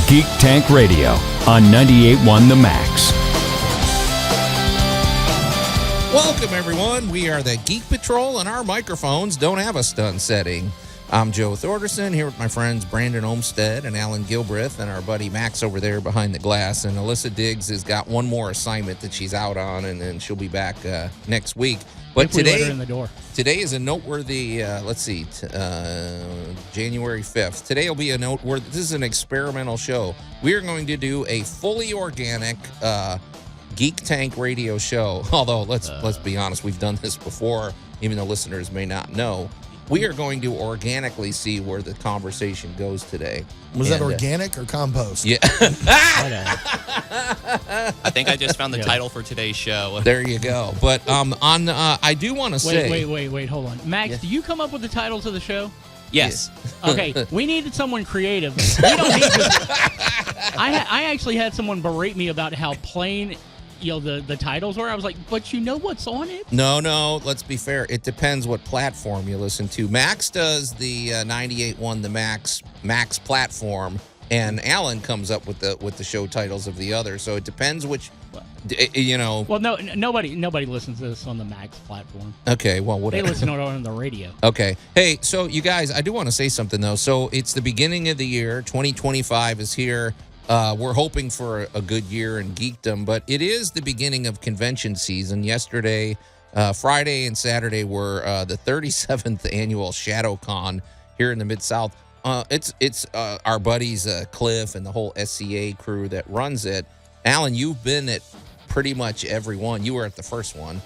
Geek Tank Radio on 98.1 The Max. Welcome, everyone. We are the Geek Patrol, and our microphones don't have a stun setting. I'm Joe Thorderson, here with my friends Brandon Olmstead and Allan Gilbreth, and our buddy Max over there behind the glass. And Alyssa Diggs has got one more assignment that she's out on, and then she'll be back next week. But today is a noteworthy, January 5th. Today will be a noteworthy, this is an experimental show. We are going to do a fully organic Geek Tank radio show. Although, let's be honest, we've done this before, even though listeners may not know. We are going to organically see where the conversation goes today. Was that organic or compost? Yeah. I think I just found the title for today's show. There you go. But I do want to say... Wait, hold on. Max, do you come up with the titles of the show? Yes. Okay, we needed someone creative. We don't need I actually had someone berate me about how plain... the titles were. I was like, but you know what's on it? No, let's be fair. It depends what platform you listen to. Max does the 98.1 The Max platform, and Allan comes up with the show titles of the other. So it depends which, Well, nobody listens to this on the Max platform. Okay, well, whatever. They listen to it on the radio. Okay. Hey, so you guys, I do want to say something, though. So it's the beginning of the year. 2025 is here. We're hoping for a good year in geekdom, but it is the beginning of convention season. Yesterday, Friday and Saturday were the 37th annual ShadowCon here in the Mid-South. It's our buddies Cliff and the whole SCA crew that runs it. Allan, you've been at pretty much every one. You were at the first one.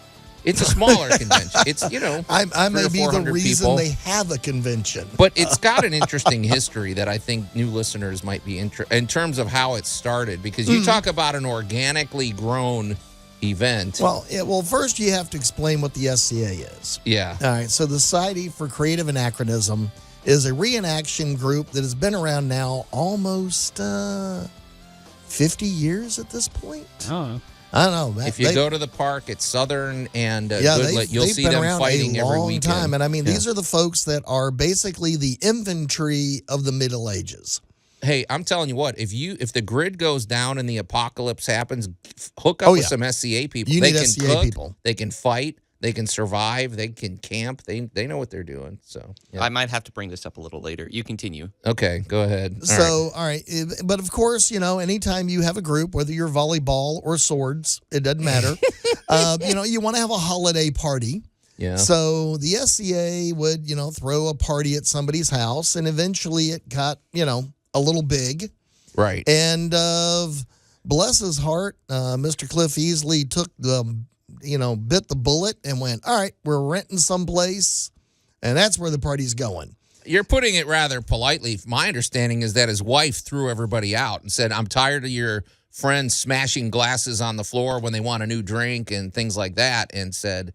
It's a smaller convention. It's, I may be the reason people. They have a convention. But it's got an interesting history that I think new listeners might be in terms of how it started. Because you talk about an organically grown event. Well, first you have to explain what the SCA is. Yeah. All right. So the Society for Creative Anachronism is a reenaction group that has been around now almost 50 years at this point. Oh. I don't know. If you go to the park at Southern and Goodlet, you'll see been them around fighting a long every weekend. time. And I mean, these are the folks that are basically the infantry of the Middle Ages. Hey, I'm telling you what, if the grid goes down and the apocalypse happens, hook up with some SCA people. They can SCA cook, people. They can fight, they can survive, they can camp. They know what they're doing. So I might have to bring this up a little later. You continue. Okay, go ahead. All right. But of course, anytime you have a group, whether you're volleyball or swords, it doesn't matter. You want to have a holiday party. Yeah. So the SCA would, throw a party at somebody's house, and eventually it got, a little big. Right. And bless his heart, Mr. Cliff Easley took bit the bullet and went, all right, we're renting someplace, and that's where the party's going. You're putting it rather politely. My understanding is that his wife threw everybody out and said, I'm tired of your friends smashing glasses on the floor when they want a new drink and things like that, and said,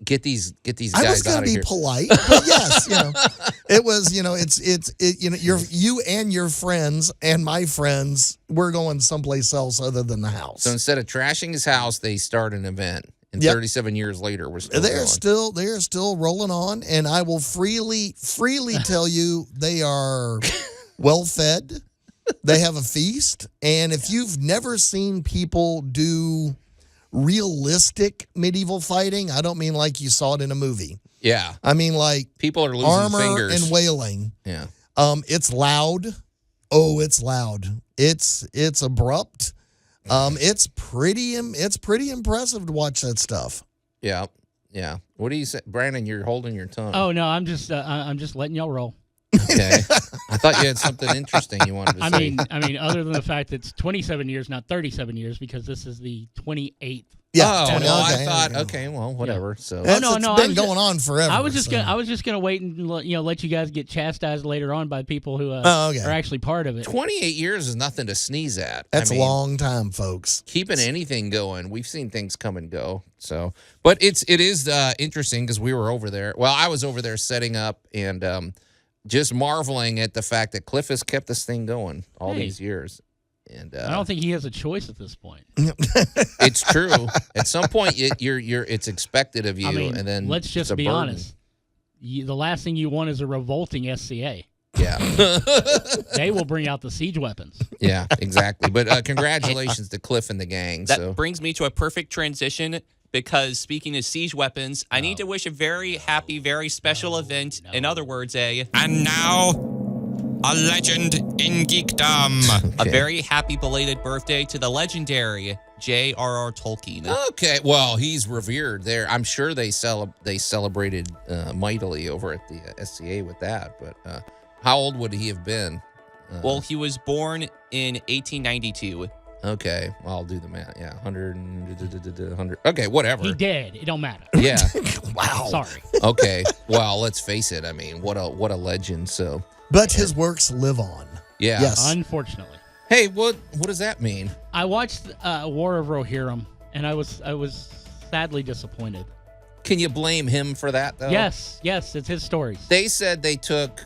get these guys out of here. I was going to be polite, but yes, it was, you and your friends and my friends, we're going someplace else other than the house. So instead of trashing his house, they start an event. And 37 years later, they're still rolling on, and I will freely tell you they are well fed. They have a feast, and if you've never seen people do realistic medieval fighting, I don't mean like you saw it in a movie. Yeah. I mean like people are losing armor fingers and wailing. Yeah. It's loud. Oh, it's loud. It's abrupt. It's pretty impressive to watch that stuff. Yeah. Yeah. What do you say, Brandon? You're holding your tongue. Oh no, I'm just letting y'all roll. Okay. I thought you had something interesting you wanted to say. I mean, other than the fact that it's 27 years, not 37 years, because this is the 28th. Yeah. I thought, okay, well, whatever. So it's been going on forever. I was just gonna wait and let you guys get chastised later on by people who are actually part of it. 28 years is nothing to sneeze at. That's a long time, folks. Keeping anything going, we've seen things come and go. So, but it is interesting because we were over there. Well, I was over there setting up and just marveling at the fact that Cliff has kept this thing going all these years. And I don't think he has a choice at this point. It's true. At some point, it's expected of you. I mean, and then let's just be honest. The last thing you want is a revolting SCA. Yeah. They will bring out the siege weapons. Yeah, exactly. But congratulations to Cliff and the gang. That brings me to a perfect transition because speaking of siege weapons, I need to wish a very happy, very special event. In other words, And now, a legend in geekdom. a very happy belated birthday to the legendary J.R.R. Tolkien. Okay, well, he's revered there. I'm sure they celebrated mightily over at the SCA with that. But how old would he have been? Well, he was born in 1892. Okay, well, I'll do the math. Yeah, 100. Okay, whatever. He did. It don't matter. Yeah. Wow. Sorry. Okay. Well, let's face it. I mean, what a legend. So, But his works live on. yeah. Yes. Unfortunately. Hey, what does that mean? I watched War of Rohirrim, and I was sadly disappointed. Can you blame him for that though? Yes, it's his stories. They said they took.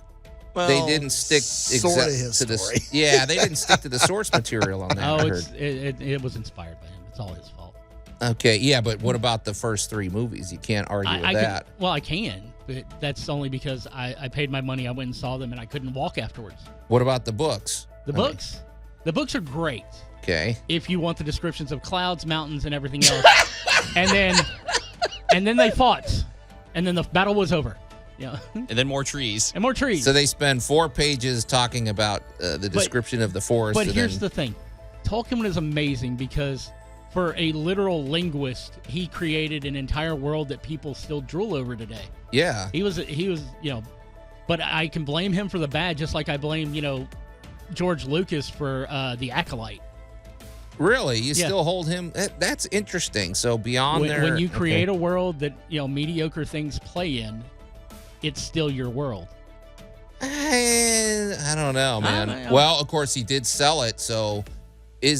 They didn't stick sorta his to the. story. Yeah, they didn't stick to the source material on that. I Oh, heard. it was inspired by him. It's all his fault. Okay, yeah, but what about the first 3 movies? You can't argue with that. I can, but that's only because I paid my money. I went and saw them, and I couldn't walk afterwards. What about the books? The books are great Okay. if you want the descriptions of clouds, mountains, and everything else. and then they fought, and then the battle was over. Yeah, And then more trees. and more trees. So they spend 4 pages talking about the description of the forest. But and here's then, the thing. Tolkien is amazing because for a literal linguist, he created an entire world that people still drool over today. yeah. He was, but I can blame him for the bad, just like I blame, George Lucas for The Acolyte. Really? You Yeah. still hold him? That's interesting. So beyond When you create okay. a world that, mediocre things play in, it's still your world. I don't know, man. I- Well, of course, he did sell it. So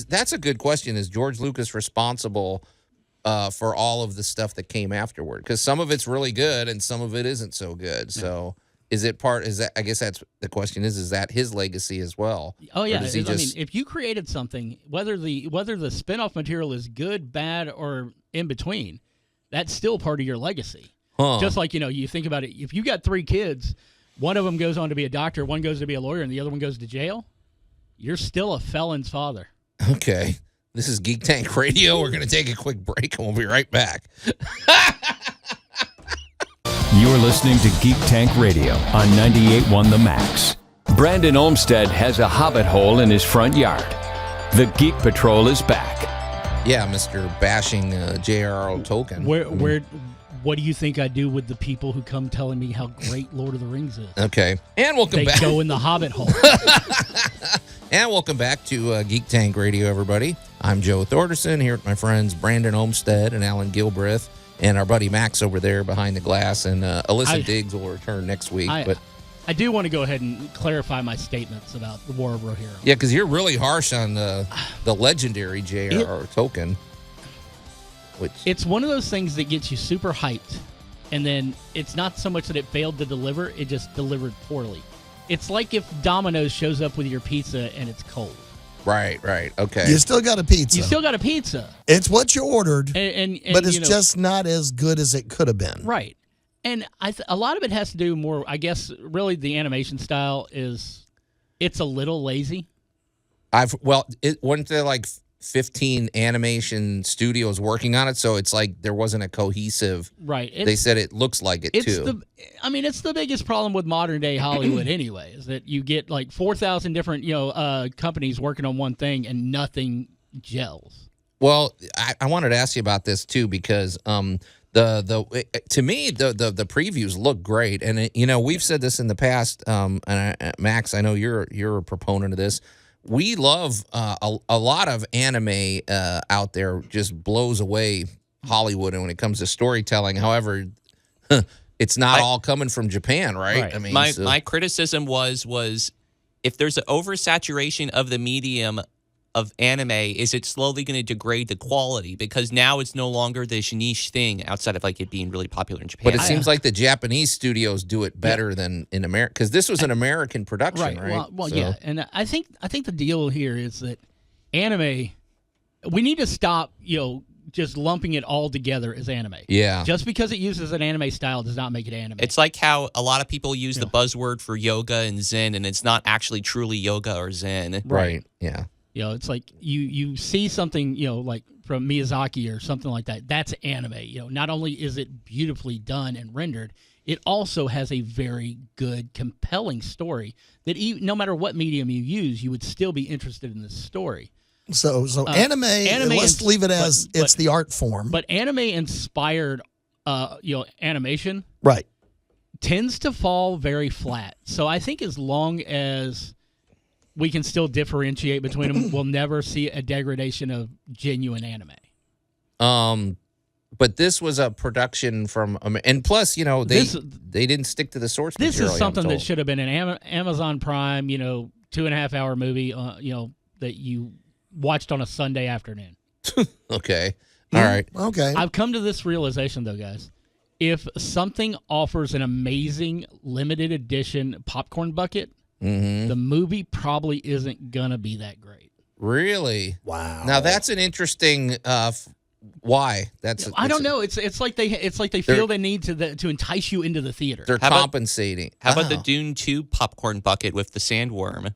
that's a good question. Is George Lucas responsible for all of the stuff that came afterward? Because some of it's really good and some of it isn't so good. So is it I guess that's the question is that his legacy as well? Oh Or yeah, does he I mean, just- if you created something, whether the spin-off material is good, bad, or in between, that's still part of your legacy. Huh. Just like, you think about it, if you got 3 kids, one of them goes on to be a doctor, one goes to be a lawyer, and the other one goes to jail, you're still a felon's father. Okay. This is Geek Tank Radio. We're going to take a quick break and we'll be right back. You're listening to Geek Tank Radio on 98.1 The Max. Brandon Olmsted has a hobbit hole in his front yard. The Geek Patrol is back. Yeah, Mr. Bashing J.R.R. Tolkien. What do you think I do with the people who come telling me how great Lord of the Rings is? Okay. And welcome They back. go in the hobbit hole. And welcome back to Geek Tank Radio, everybody. I'm Joe Thorderson here with my friends Brandon Olmsted and Allan Gilbreth, and our buddy Max over there behind the glass. And Alyssa Diggs will return next week. But I do want to go ahead and clarify my statements about the War of Rohirrim. yeah, because you're really harsh on the legendary J.R.R. Tolkien. It's one of those things that gets you super hyped, and then it's not so much that it failed to deliver, it just delivered poorly. It's like if Domino's shows up with your pizza and it's cold. Right. Okay. You still got a pizza. You still got a pizza. It's what you ordered, And but it's just not as good as it could have been. Right. And a lot of it has to do more, I guess, really the animation style it's a little lazy. Weren't there like 15 animation studios working on it, so it's like there wasn't a cohesive. Right. They said it looks like it too. It's the biggest problem with modern day Hollywood anyway, is that you get like 4,000 different, companies working on one thing and nothing gels. Well, I wanted to ask you about this too because to me the previews look great, and we've said this in the past. Max, I know you're a proponent of this. We love a lot of anime out there. Just blows away Hollywood, and when it comes to storytelling, however, it's not all coming from Japan, right? Right. I mean, My criticism was if there's an oversaturation of the medium of anime, is it slowly going to degrade the quality? Because now it's no longer this niche thing outside of like it being really popular in Japan. but it seems like the Japanese studios do it better than in America, because this was an American production, right? Well, So- yeah, and I think the deal here is that anime, we need to stop, just lumping it all together as anime. Yeah. Just because it uses an anime style does not make it anime. It's like how a lot of people use the buzzword for yoga and Zen, and it's not actually truly yoga or Zen. Right. Yeah. It's like you see something, like from Miyazaki or something like that. That's anime. Not only is it beautifully done and rendered, it also has a very good, compelling story that no matter what medium you use, you would still be interested in this story. So anime let's leave it as it's the art form. But anime-inspired, animation, right, tends to fall very flat. So I think as long as we can still differentiate between them, we'll never see a degradation of genuine anime. But this was a production from, and plus, they didn't stick to the source material. This is something that should have been an Amazon Prime, 2.5 hour movie, that you watched on a Sunday afternoon. Okay. All right. Okay. I've come to this realization, though, guys. If something offers an amazing limited edition popcorn bucket, the movie probably isn't going to be that great. Really? Wow. Now, that's an interesting... why? I don't know. It's like they feel they need to entice you into the theater. They're compensating. How about the Dune 2 popcorn bucket with the sandworm?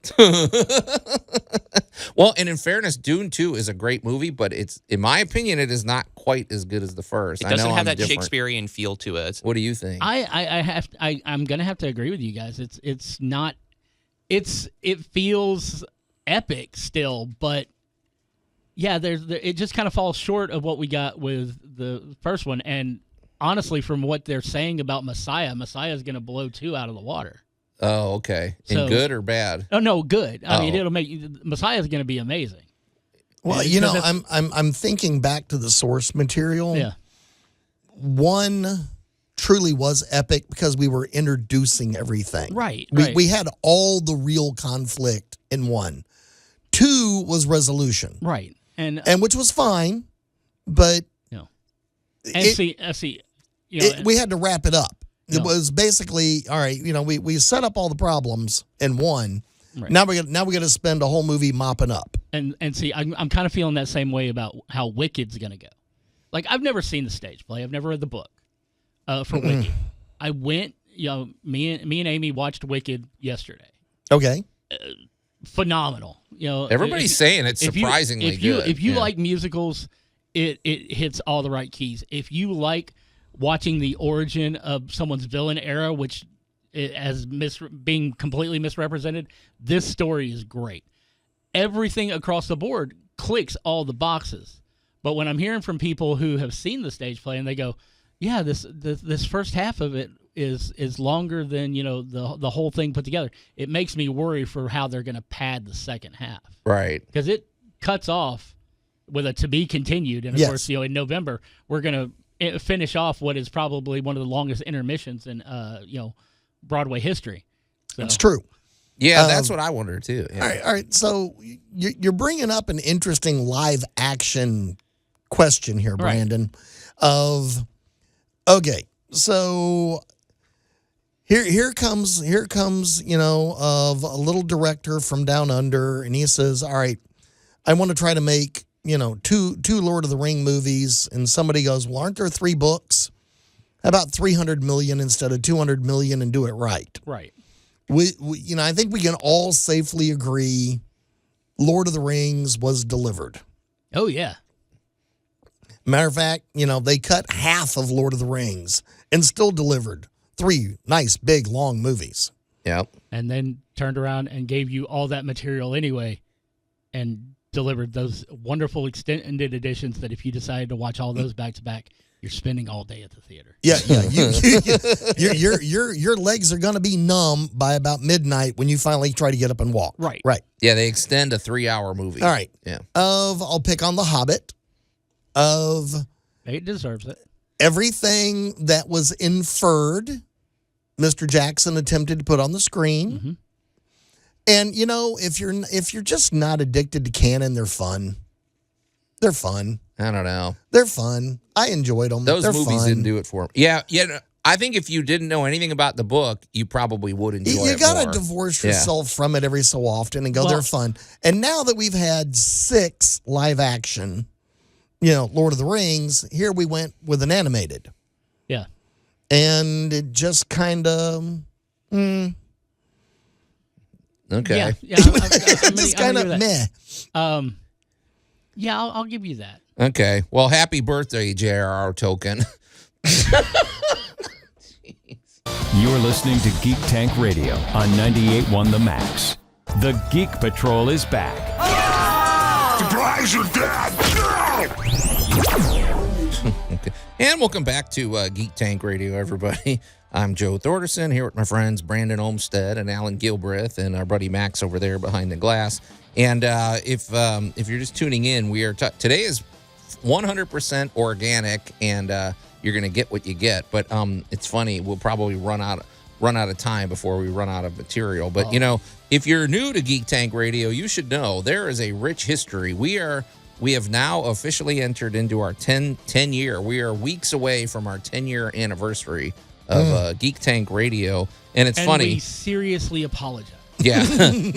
Well, and in fairness, Dune 2 is a great movie, but in my opinion, it is not quite as good as the first. It doesn't have that different. Shakespearean feel to it. What do you think? I'm gonna have to agree with you guys. It's not. It feels epic still, but. Yeah, it just kind of falls short of what we got with the first one. And honestly, from what they're saying about Messiah is going to blow 2 out of the water. Oh, okay. So, good or bad? Oh no, good. I mean, it'll make Messiah is going to be amazing. Well, I'm thinking back to the source material. Yeah, one truly was epic because we were introducing everything. Right. We had all the real conflict in one. 2 was resolution. Right. And which was fine, but we had to wrap it up. It was basically all right. We set up all the problems in one. Right. Now we got to spend a whole movie mopping up. And see, I'm kind of feeling that same way about how Wicked's going to go. Like I've never seen the stage play. I've never read the book for Wicked. I went. Me and Amy watched Wicked yesterday. Okay. Phenomenal. Everybody's saying it's surprisingly good. If you like musicals, it hits all the right keys. If you like watching the origin of someone's villain era, which as being completely misrepresented, this story is great. Everything across the board clicks all the boxes. But when I'm hearing from people who have seen the stage play and they go, yeah, this first half of it is longer than the whole thing put together. It makes me worry for how they're going to pad the second half, right? Because it cuts off with a to be continued, and of course, in November we're going to finish off what is probably one of the longest intermissions in Broadway history. So. It's true. Yeah, that's what I wonder too. Yeah. All right. So you're bringing up an interesting live action question here, Brandon. Right. Okay, so. Here comes of a little director from down under, and he says, all right, I want to try to make, two Lord of the Ring movies. And somebody goes, well, aren't there 3 books? How about 300 million instead of 200 million and do it right? Right. I think we can all safely agree Lord of the Rings was delivered. Oh, yeah. Matter of fact, they cut half of Lord of the Rings and still delivered 3 nice, big, long movies. Yep. And then turned around and gave you all that material anyway and delivered those wonderful extended editions that if you decided to watch all those back to back, you're spending all day at the theater. Yeah. Your legs are going to be numb by about midnight when you finally try to get up and walk. Right. Yeah, they extend a 3-hour movie. All right. Yeah. I'll pick on The Hobbit. It deserves it. Everything that was inferred, Mr. Jackson attempted to put on the screen. Mm-hmm. And if you're just not addicted to canon, they're fun. They're fun. I don't know. They're fun. I enjoyed them. Those They're movies fun. didn't do it for me. Yeah. I think if you didn't know anything about the book, you probably would enjoy it. You got more. to divorce yourself from it every so often and go, they're fun. And now that we've had 6 live action, Lord of the Rings. Here we went with an animated. Yeah. And it just kind of... Okay. Yeah. just kind of meh. Yeah, I'll give you that. Okay. Well, happy birthday, J.R.R. Tolkien. You're listening to Geek Tank Radio on 98.1 The Max. The Geek Patrol is back. Surprise, you're dead! Okay. And welcome back to Geek Tank Radio, everybody. I'm Joe Thorderson here with my friends Brandon Olmsted and Allan Gilbreth and our buddy Max over there behind the glass. And if you're just tuning in, we are today is 100% organic, and you're going to get what you get. But it's funny, we'll probably run out of time before we run out of material. But if you're new to Geek Tank Radio, you should know there is a rich history. We have now officially entered into our 10 year. We are weeks away from our 10-year anniversary of Geek Tank Radio, and it's funny. We seriously apologize. Yeah.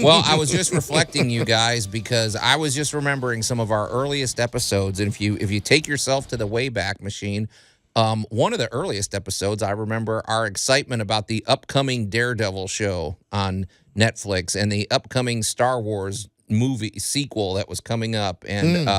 Well, I was just reflecting, you guys, because I was just remembering some of our earliest episodes, and if you take yourself to the Wayback Machine, one of the earliest episodes, I remember our excitement about the upcoming Daredevil show on Netflix and the upcoming Star Wars movie sequel that was coming up, and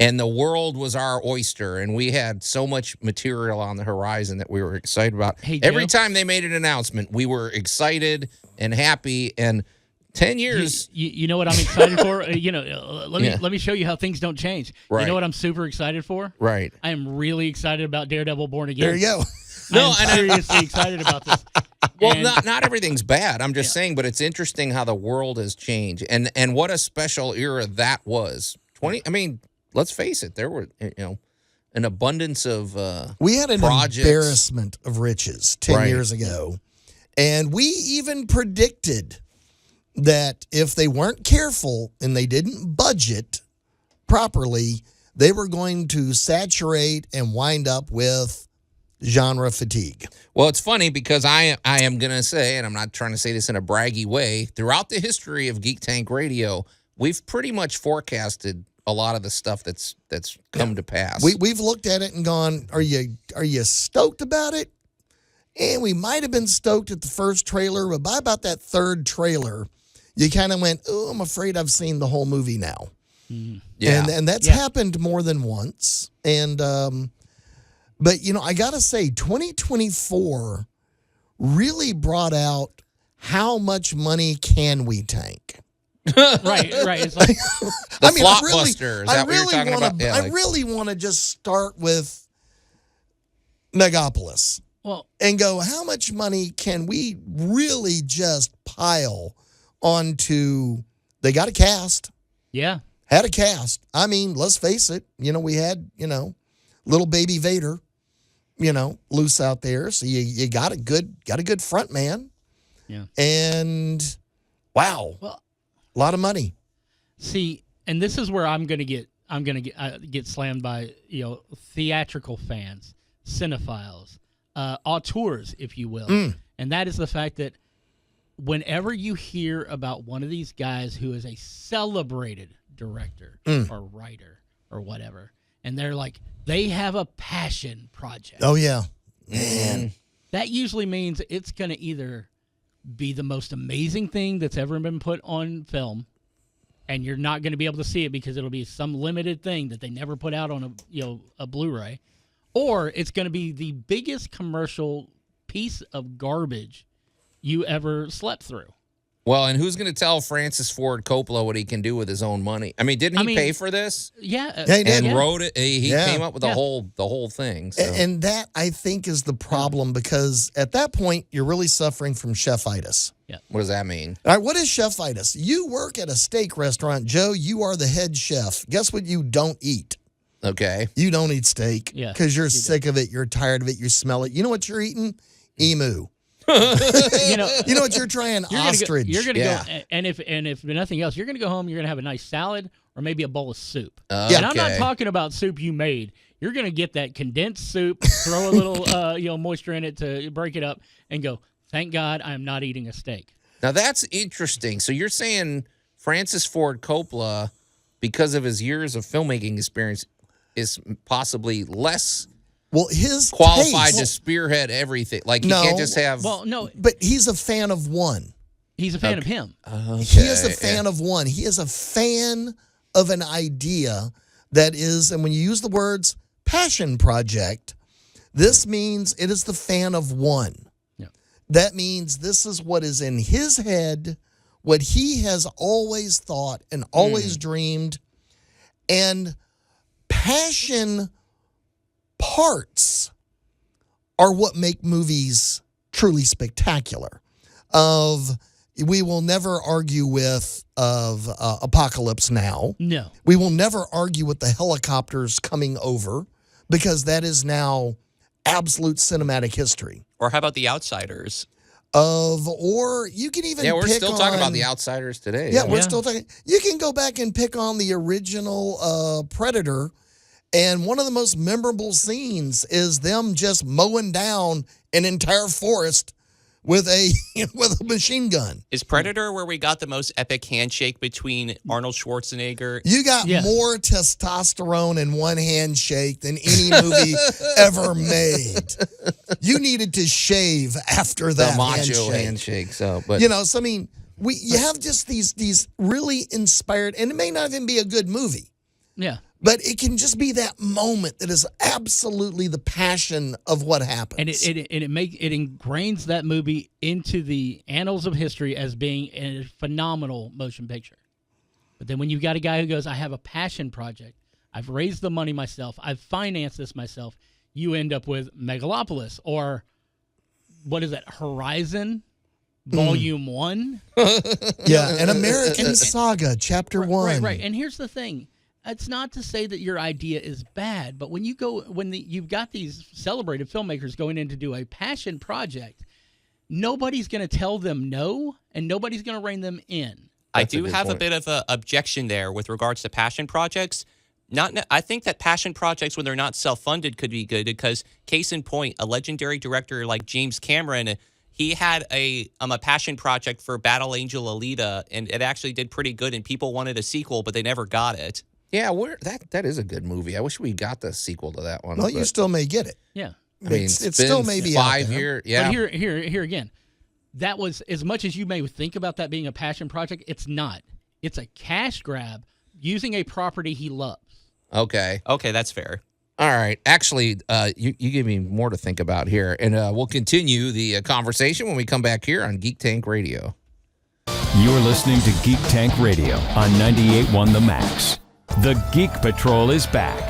and the world was our oyster, and we had so much material on the horizon that we were excited about. Hey, every Joe? time they made an announcement, we were excited and happy. And 10 years, you know what I'm excited for? Let me show you how things don't change. Right. You know what I'm super excited for? right? I am really excited about Daredevil Born Again. There you go. I'm seriously excited about this. Well, And- not everything's bad. I'm just saying, but it's interesting how the world has changed, and what a special era that was. I mean, let's face it, there were an abundance of We had an projects. embarrassment of riches 10 Right. years ago. And we even predicted that if they weren't careful and they didn't budget properly, they were going to saturate and wind up with genre fatigue. Well, it's funny because I am going to say, and I'm not trying to say this in a braggy way, throughout the history of Geek Tank Radio, we've pretty much forecasted a lot of the stuff that's come to pass. We've looked at it and gone, are you stoked about it? And we might have been stoked at the first trailer, but by about that third trailer, you kind of went, oh, I'm afraid I've seen the whole movie now. Yeah. And that's happened more than once. And but I gotta say, 2024 really brought out how much money can we tank. right. It's like, The Flopbusters, is that what you're talking about? Yeah, I really want to just start with Megapolis well, and go, how much money can we really just pile onto? They got a cast. yeah. Had a cast. I mean, let's face it. We had, little baby Vader, loose out there. So you got a good front man. Yeah. And wow, Well, a lot of money. see, and this is where I'm gonna get slammed by theatrical fans, cinephiles, auteurs, if you will, and that is the fact that whenever you hear about one of these guys who is a celebrated director or writer or whatever, and they're like, they have a passion project. Oh yeah, man. That usually means it's going to either be the most amazing thing that's ever been put on film, and you're not going to be able to see it because it'll be some limited thing that they never put out on a Blu-ray, or it's going to be the biggest commercial piece of garbage you ever slept through. Well, and who's going to tell Francis Ford Coppola what he can do with his own money? I mean, didn't he pay for this? Yeah, Yeah, he did. And yeah. wrote it. He Yeah. came up with the whole thing. So. And that, I think, is the problem, because at that point, you're really suffering from chefitis. What does that mean? All right, what is chefitis? You work at a steak restaurant, Joe. You are the head chef. Guess what you don't eat? Okay. You don't eat steak Yeah, because you're you sick of it. You're tired of it. You smell it. You know what you're eating? Emu. You know what you're trying? Ostrich. You're gonna Yeah. go, and if nothing else, you're gonna go home. You're gonna have a nice salad or maybe a bowl of soup. Okay. And I'm not talking about soup you made. You're gonna get that condensed soup, throw a little moisture in it to break it up, and go. Thank God I'm not eating a steak. Now that's interesting. So you're saying Francis Ford Coppola, because of his years of filmmaking experience, is possibly less Well, his qualified taste, to spearhead everything. Like, you can't just have. Well, no, but he's a fan of one. he's a fan of him. He is a fan of one. He is a fan of an idea that is, and when you use the words passion project, this means it is the fan of one. Yeah. That means this is what is in his head, what he has always thought and always dreamed. And passion parts are what make movies truly spectacular. We will never argue with Apocalypse Now. No. We will never argue with the helicopters coming over because that is now absolute cinematic history. Or how about The Outsiders? Or you can even We're pick still talking about on- The Outsiders today. Yeah, we're still talking. You can go back and pick on the original Predator, and one of the most memorable scenes is them just mowing down an entire forest with a with a machine gun. Is Predator where we got the most epic handshake between Arnold Schwarzenegger? You got more testosterone in one handshake than any movie ever made. You needed to shave after that The macho handshake. So, but I mean, you have just these really inspired, and it may not even be a good movie. Yeah. But it can just be that moment that is absolutely the passion of what happens. And it ingrains that movie into the annals of history as being a phenomenal motion picture. But then when you've got a guy who goes, I have a passion project, I've raised the money myself, I've financed this myself, you end up with Megalopolis, or what is that, Horizon Volume 1? Yeah, an American Saga, Chapter 1. Right. And here's the thing. It's not to say that your idea is bad, but when you've got these celebrated filmmakers going in to do a passion project, nobody's going to tell them no, and nobody's going to rein them in. I do have a bit of an objection there with regards to passion projects. I think that passion projects, when they're not self-funded, could be good because, case in point, a legendary director like James Cameron, he had a passion project for Battle Angel Alita, and it actually did pretty good, and people wanted a sequel, but they never got it. yeah, that is a good movie. I wish we got the sequel to that one. Well, you still may get it. Yeah. I mean, it it's still been may be out 5 there. years. Yeah, But here again, that was, as much as you may think about that being a passion project, it's not. It's a cash grab using a property he loves. Okay, that's fair. all right. Actually, you give me more to think about here, and we'll continue the conversation when we come back here on Geek Tank Radio. You're listening to Geek Tank Radio on 98.1 The Max. The Geek Patrol is back.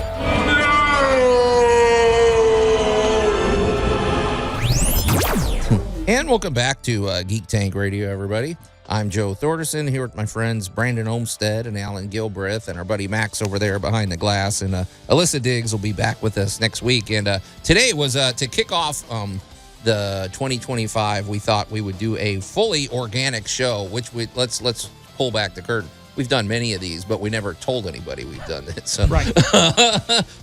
And welcome back to Geek Tank Radio, everybody. I'm Joe Thorderson here with my friends Brandon Olmsted and Allan Gilbreth and our buddy Max over there behind the glass. And Alyssa Diggs will be back with us next week. And today was to kick off the 2025. We thought we would do a fully organic show, which let's pull back the curtain. We've done many of these, but we never told anybody we've done it. So, Right.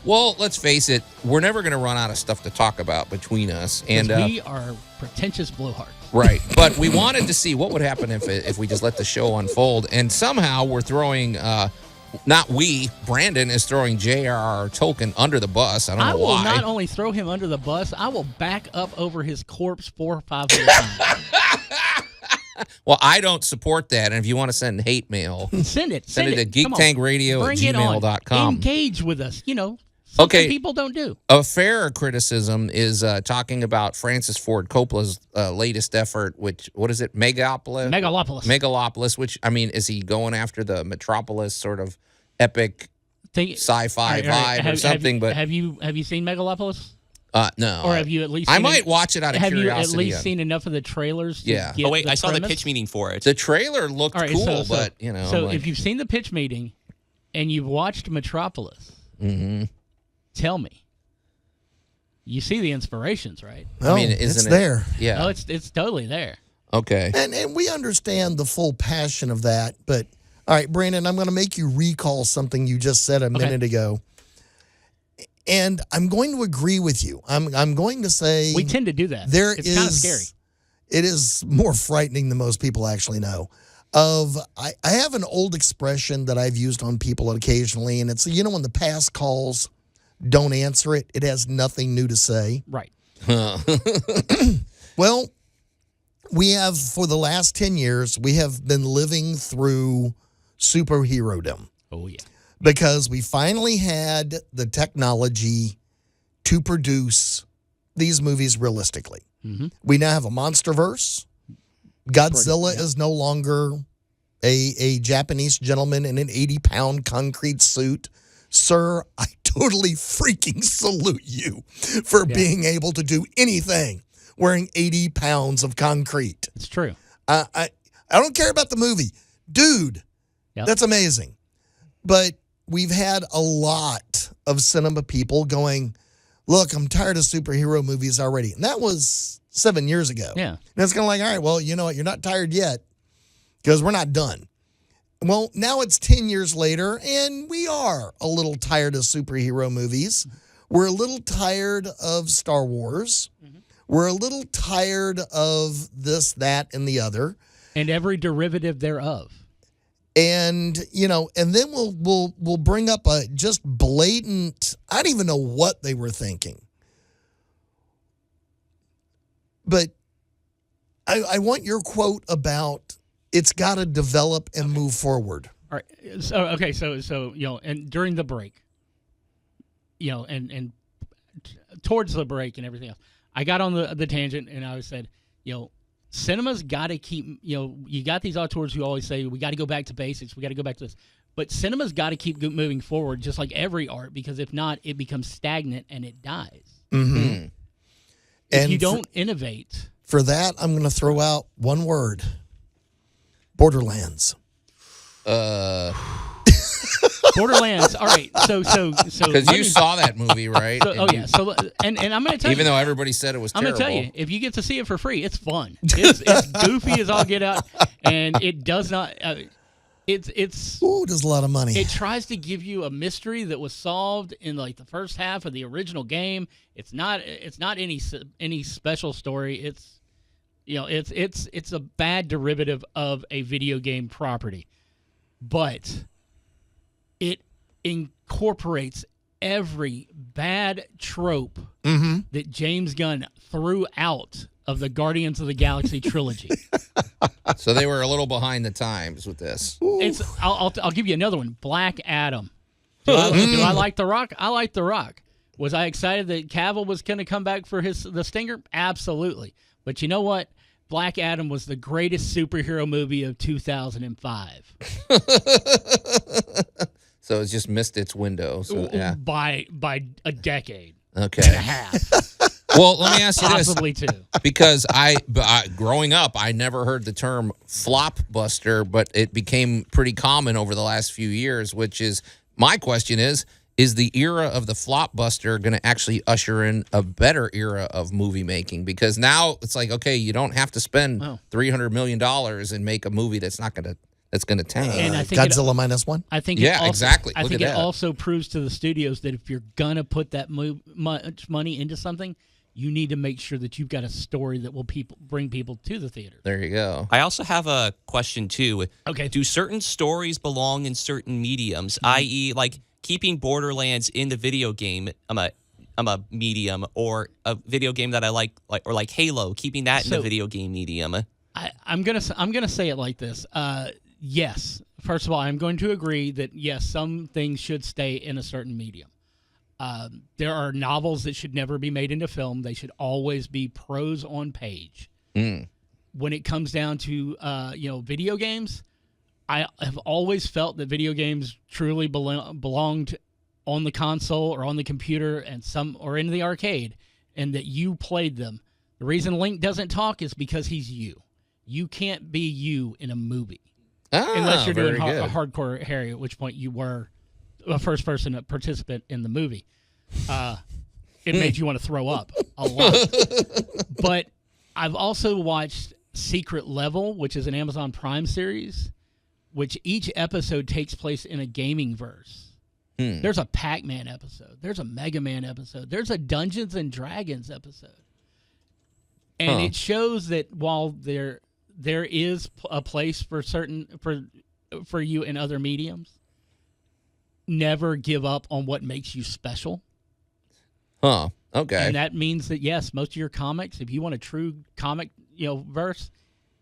Well, let's face it, we're never going to run out of stuff to talk about between us. And We are pretentious blowhards. right, but we wanted to see what would happen if we just let the show unfold. And somehow we're throwing, Brandon is throwing J.R.R. Tolkien under the bus. I don't know why. I will not only throw him under the bus, I will back up over his corpse 400 or 500 times. Well, I don't support that. And if you want to send hate mail, Send it to Come on. geektankradio@gmail.com. Engage with us. Something Okay. people don't do. A fair criticism is talking about Francis Ford Coppola's latest effort, what is it, Megalopolis, which, I mean, is he going after the Metropolis sort of epic sci-fi vibe or something? But have you seen Megalopolis? no. Or have you at least I seen might watch it out of have curiosity. you at least seen enough of the trailers? To Yeah. get Oh, wait, the I saw the premise? pitch meeting for it. The trailer looked All right, cool, so but, So if you've seen the pitch meeting and you've watched Metropolis, tell me. You see the inspirations, right? Oh, I mean, isn't it's it? there. Yeah. Oh, it's totally there. Okay. And we understand the full passion of that. But, all right, Brandon, I'm going to make you recall something you just said a minute ago. And I'm going to agree with you. I'm going to say We tend to do that. It's kind of scary. It is more frightening than most people actually know. I have an old expression that I've used on people occasionally, and it's, when the past calls, don't answer it. It has nothing new to say. Right. Well, we have, for the last 10 years, we have been living through superherodom. Oh, yeah. Because we finally had the technology to produce these movies realistically. Mm-hmm. We now have a monsterverse. Godzilla is no longer a Japanese gentleman in an 80-pound concrete suit. Sir, I totally freaking salute you for being able to do anything wearing 80 pounds of concrete. It's true. I don't care about the movie. Dude, that's amazing. But we've had a lot of cinema people going, look, I'm tired of superhero movies already. And that was 7 years ago. Yeah. And it's kind of like, all right, well, you know what? You're not tired yet because we're not done. Well, now it's 10 years later, and we are a little tired of superhero movies. We're a little tired of Star Wars. Mm-hmm. We're a little tired of this, that, and the other. And every derivative thereof. And, you know, and then we'll bring up a just blatant, I don't even know what they were thinking. But I want your quote about it's got to develop and move forward. All right. So you know, and during the break, you know, and towards the break and everything else, I got on the tangent and I said, you know, cinema's got to keep, you know, you got these auteurs who always say we got to go back to basics, we got to go back to this, but cinema's got to keep moving forward, just like every art, because if not, it becomes stagnant and it dies. Mm-hmm. If you don't innovate. For that, I'm going to throw out one word. Borderlands. Borderlands. All right. So because you saw that movie, right? So and I'm going to tell you, even though everybody said it was terrible, I'm going to tell you, if you get to see it for free, it's fun. It's goofy as all get out, and it does not. It's there's a lot of money. It tries to give you a mystery that was solved in like the first half of the original game. It's not any special story. It's, you know, it's a bad derivative of a video game property, but it incorporates every bad trope that James Gunn threw out of the Guardians of the Galaxy trilogy. So they were a little behind the times with this. I'll give you another one. Black Adam. Do I like The Rock? I like The Rock. Was I excited that Cavill was going to come back for the Stinger? Absolutely. But you know what? Black Adam was the greatest superhero movie of 2005. So it's just missed its window. So yeah, by a decade. Okay. And a half. Well, let me ask you this. Possibly two. Because growing up, I never heard the term Flopbuster, but it became pretty common over the last few years, which is, my question is the era of the Flopbuster going to actually usher in a better era of movie making? Because now it's like, okay, you don't have to spend $300 million and make a movie that's going to tank. And I think Godzilla minus one? I think exactly. I think it also proves to the studios that if you're going to put that much money into something, you need to make sure that you've got a story that will bring people to the theater. There you go. I also have a question, too. Okay. Do certain stories belong in certain mediums, i.e., like keeping Borderlands in the video game, I'm a medium, or a video game that I like or like Halo, keeping that in the video game medium? I'm gonna say it like this. Yes. First of all, I'm going to agree that, yes, some things should stay in a certain medium. There are novels that should never be made into film. They should always be prose on page. When it comes down to video games, I have always felt that video games truly belonged on the console or on the computer or in the arcade, and that you played them. The reason Link doesn't talk is because he's you. You can't be you in a movie. Unless you're doing a hardcore Harry, at which point you were a first-person participant in the movie. It made you want to throw up a lot. But I've also watched Secret Level, which is an Amazon Prime series, which each episode takes place in a gaming verse. There's a Pac-Man episode. There's a Mega Man episode. There's a Dungeons and Dragons episode. And it shows that while there is a place for you in other mediums, never give up on what makes you special. Huh. Okay. And that means that, yes, most of your comics, if you want a true comic, verse,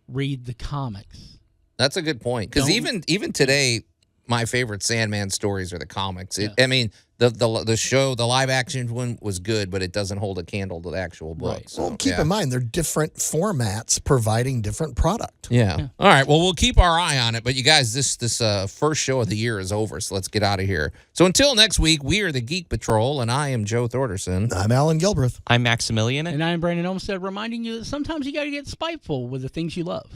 read the comics. That's a good point. Because even today, my favorite Sandman stories are the comics. I mean, the show, the live action one was good, but it doesn't hold a candle to the actual book. Right. So, Well, keep in mind, they're different formats providing different product. Yeah. All right. Well, we'll keep our eye on it. But you guys, this first show of the year is over, so let's get out of here. So until next week, we are the Geek Patrol, and I am Joe Thorderson. I'm Allan Gilbreth. I'm Maximilian. And I'm Brandon Olmsted, reminding you that sometimes you got to get spiteful with the things you love.